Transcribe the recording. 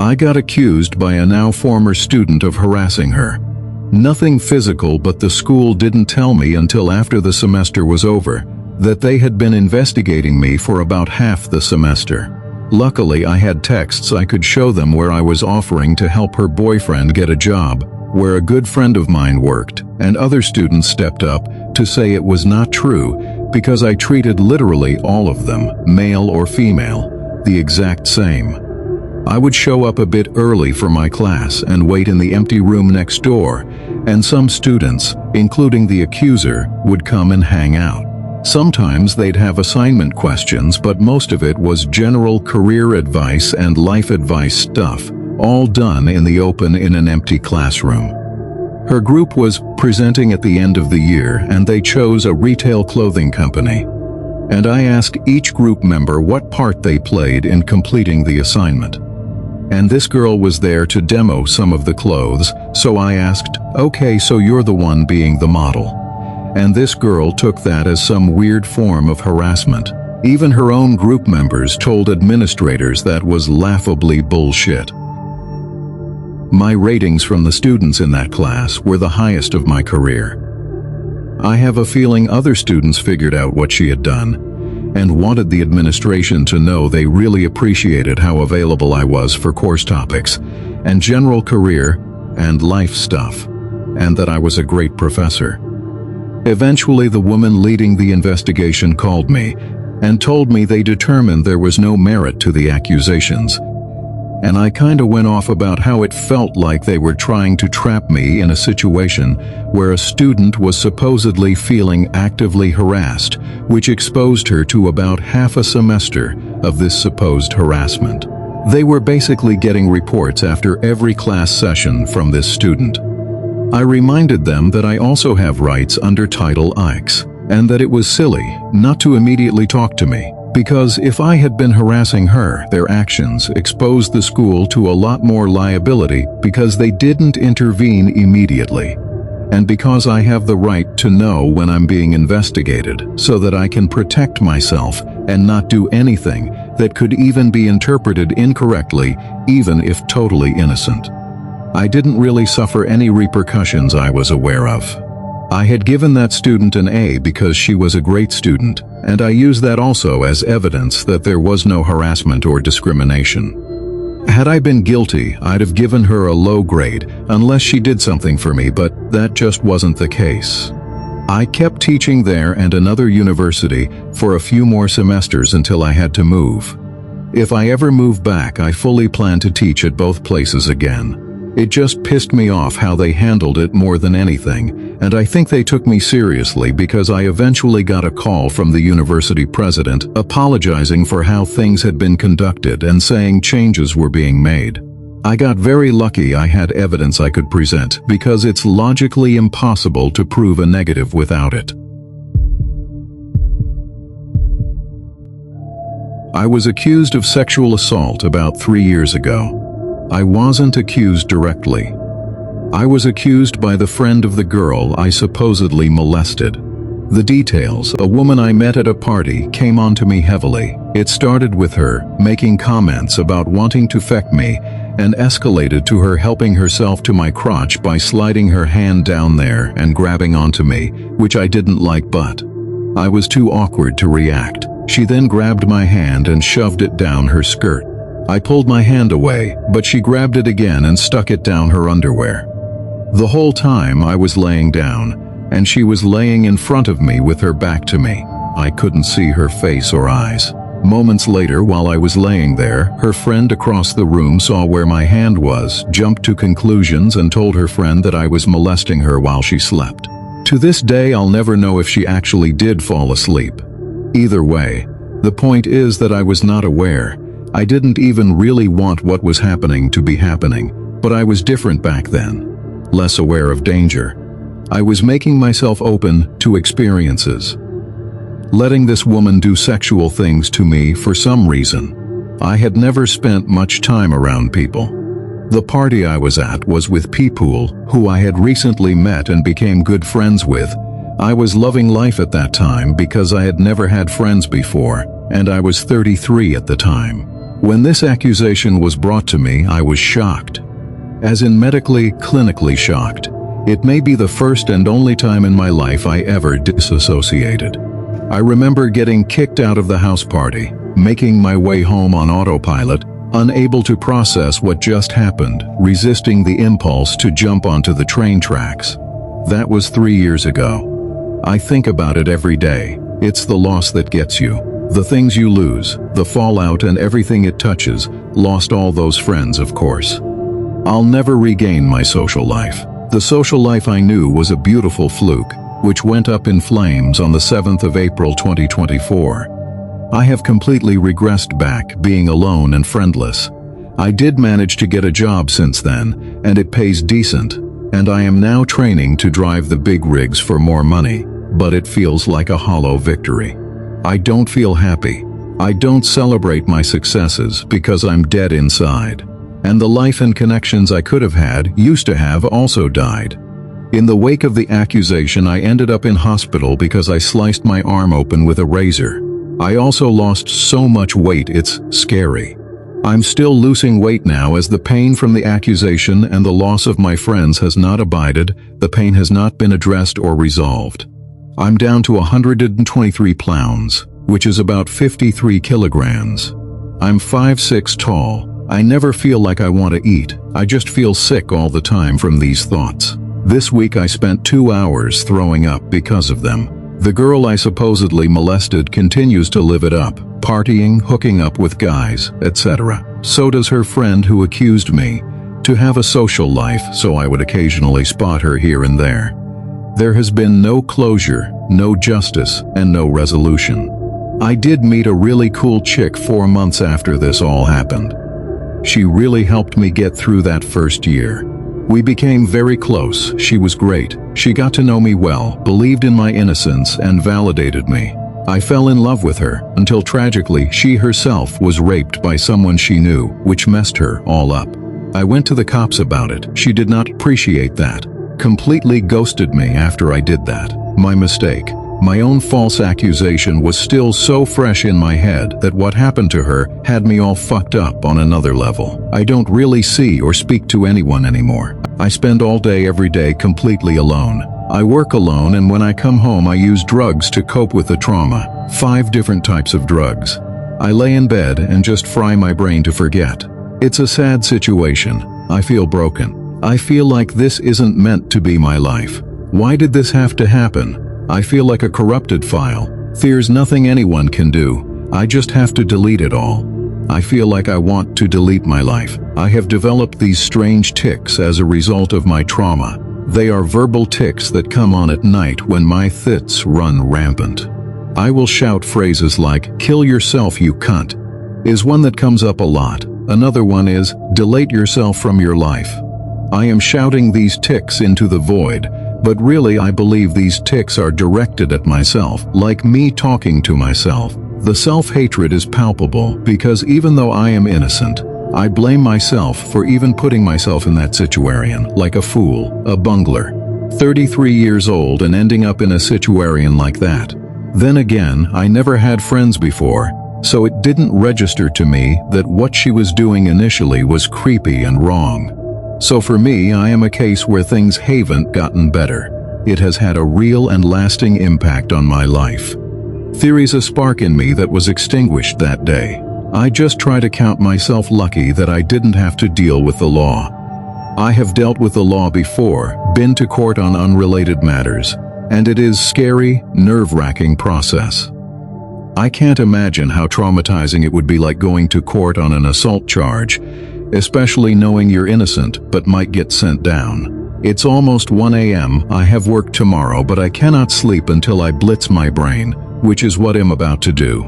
I got accused by a now former student of harassing her. Nothing physical, but the school didn't tell me until after the semester was over that they had been investigating me for about half the semester. Luckily, I had texts I could show them where I was offering to help her boyfriend get a job where a good friend of mine worked, and other students stepped up to say it was not true because I treated literally all of them, male or female, the exact same. I would show up a bit early for my class and wait in the empty room next door, and some students, including the accuser, would come and hang out. Sometimes they'd have assignment questions, but most of it was general career advice and life advice stuff, all done in the open in an empty classroom. Her group was presenting at the end of the year, and they chose a retail clothing company. And I asked each group member what part they played in completing the assignment. And this girl was there to demo some of the clothes, so I asked, "Okay, so you're the one being the model." And this girl took that as some weird form of harassment. Even her own group members told administrators that was laughably bullshit. My ratings from the students in that class were the highest of my career. I have a feeling other students figured out what she had done and wanted the administration to know they really appreciated how available I was for course topics and general career and life stuff, and that I was a great professor. Eventually, the woman leading the investigation called me and told me they determined there was no merit to the accusations. And I kinda went off about how it felt like they were trying to trap me in a situation where a student was supposedly feeling actively harassed, which exposed her to about half a semester of this supposed harassment. They were basically getting reports after every class session from this student. I reminded them that I also have rights under Title IX, and that it was silly not to immediately talk to me. Because if I had been harassing her, their actions exposed the school to a lot more liability because they didn't intervene immediately. And because I have the right to know when I'm being investigated so that I can protect myself and not do anything that could even be interpreted incorrectly, even if totally innocent. I didn't really suffer any repercussions I was aware of. I had given that student an A because she was a great student, and I used that also as evidence that there was no harassment or discrimination. Had I been guilty, I'd have given her a low grade unless she did something for me, but that just wasn't the case. I kept teaching there and another university for a few more semesters until I had to move. If I ever move back, I fully plan to teach at both places again. It just pissed me off how they handled it more than anything, and I think they took me seriously because I eventually got a call from the university president apologizing for how things had been conducted and saying changes were being made. I got very lucky I had evidence I could present because it's logically impossible to prove a negative without it. I was accused of sexual assault about 3 years ago. I wasn't accused directly. I was accused by the friend of the girl I supposedly molested. The details: a woman I met at a party came onto me heavily. It started with her making comments about wanting to feck me and escalated to her helping herself to my crotch by sliding her hand down there and grabbing onto me, which I didn't like, but I was too awkward to react. She then grabbed my hand and shoved it down her skirt. I pulled my hand away, but she grabbed it again and stuck it down her underwear. The whole time I was laying down, and she was laying in front of me with her back to me. I couldn't see her face or eyes. Moments later, while I was laying there, her friend across the room saw where my hand was, jumped to conclusions, and told her friend that I was molesting her while she slept. To this day, I'll never know if she actually did fall asleep. Either way, the point is that I was not aware. I didn't even really want what was happening to be happening, but I was different back then, less aware of danger. I was making myself open to experiences, letting this woman do sexual things to me for some reason. I had never spent much time around people. The party I was at was with people who I had recently met and became good friends with. I was loving life at that time because I had never had friends before, and I was 33 at the time. When this accusation was brought to me, I was shocked. As in medically, clinically shocked. It may be the first and only time in my life I ever disassociated. I remember getting kicked out of the house party, making my way home on autopilot, unable to process what just happened, resisting the impulse to jump onto the train tracks. That was 3 years ago. I think about it every day. It's the loss that gets you. The things you lose, the fallout and everything it touches. Lost all those friends, of course. I'll never regain my social life. The social life I knew was a beautiful fluke, which went up in flames on the 7th of April 2024. I have completely regressed back, being alone and friendless. I did manage to get a job since then, and it pays decent, and I am now training to drive the big rigs for more money, but it feels like a hollow victory. I don't feel happy. I don't celebrate my successes because I'm dead inside. And the life and connections I could have had, used to have, also died. In the wake of the accusation, I ended up in hospital because I sliced my arm open with a razor. I also lost so much weight, it's scary. I'm still losing weight now as the pain from the accusation and the loss of my friends has not abated. The pain has not been addressed or resolved. I'm down to 123 pounds, which is about 53 kilograms. I'm 5'6" tall. I never feel like I want to eat. I just feel sick all the time from these thoughts. This week I spent 2 hours throwing up because of them. The girl I supposedly molested continues to live it up, partying, hooking up with guys, etc. So does her friend who accused me to have a social life, so I would occasionally spot her here and there. There has been no closure, no justice, and no resolution. I did meet a really cool chick 4 months after this all happened. She really helped me get through that first year. We became very close. She was great. She got to know me well, believed in my innocence, and validated me. I fell in love with her, until tragically, she herself was raped by someone she knew, which messed her all up. I went to the cops about it. She did not appreciate that. Completely ghosted me after I did that. My mistake. My own false accusation was still so fresh in my head that what happened to her had me all fucked up on another level. I don't really see or speak to anyone anymore. I spend all day every day completely alone. I work alone, and when I come home I use drugs to cope with the trauma. 5 different types of drugs. I lay in bed and just fry my brain to forget. It's a sad situation. I feel broken. I feel like this isn't meant to be my life. Why did this have to happen? I feel like a corrupted file. There's nothing anyone can do. I just have to delete it all. I feel like I want to delete my life. I have developed these strange tics as a result of my trauma. They are verbal tics that come on at night when my thoughts run rampant. I will shout phrases like, "Kill yourself, you cunt," is one that comes up a lot. Another one is, "Delete yourself from your life." I am shouting these tics into the void, but really I believe these tics are directed at myself, like me talking to myself. The self-hatred is palpable because even though I am innocent, I blame myself for even putting myself in that situation, like a fool, a bungler. 33 years old and ending up in a situation like that. Then again, I never had friends before, so it didn't register to me that what she was doing initially was creepy and wrong. So for me, I am a case where things haven't gotten better. It has had a real and lasting impact on my life. There's a spark in me that was extinguished that day. I just try to count myself lucky that I didn't have to deal with the law. I have dealt with the law before, been to court on unrelated matters, and it is a scary, nerve-wracking process. I can't imagine how traumatizing it would be like going to court on an assault charge, especially knowing you're innocent but might get sent down. It's almost 1 a.m. I have work tomorrow, but I cannot sleep until I blitz my brain, which is what I'm about to do.